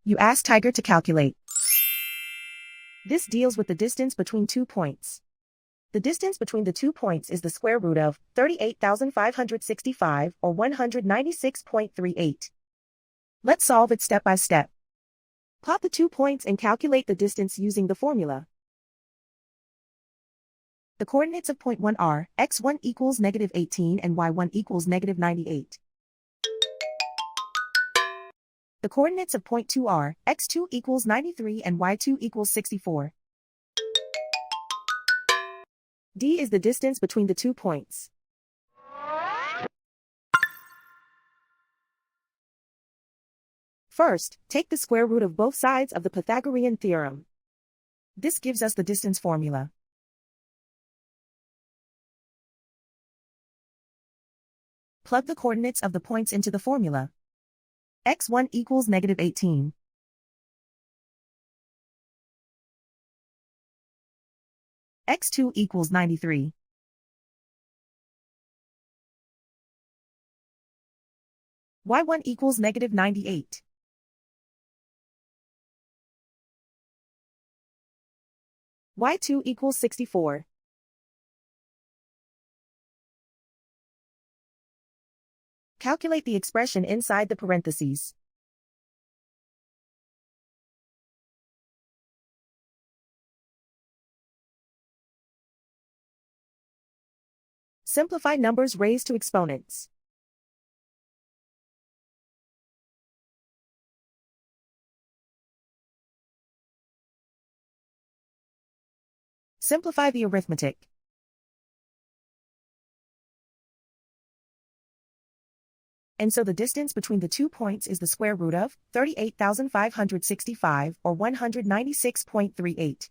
You ask Tiger to calculate. This deals with the distance between 2 points. The distance between the 2 points is the square root of 38,565 or 196.38. Let's solve it step by step. Plot the 2 points and calculate the distance using the formula. The coordinates of point 1 are x1 equals -18 and y1 equals -98. The coordinates of point 2 are x2 equals 93 and y2 equals 64. D is the distance between the 2 points. First, take the square root of both sides of the Pythagorean theorem. This gives us the distance formula. Plug the coordinates of the points into the formula. x1 equals -18. x2 equals 93. y1 equals -98. y2 equals 64. Calculate the expression inside the parentheses. Simplify numbers raised to exponents. Simplify the arithmetic. And so the distance between the 2 points is the square root of 38,565 or 196.38.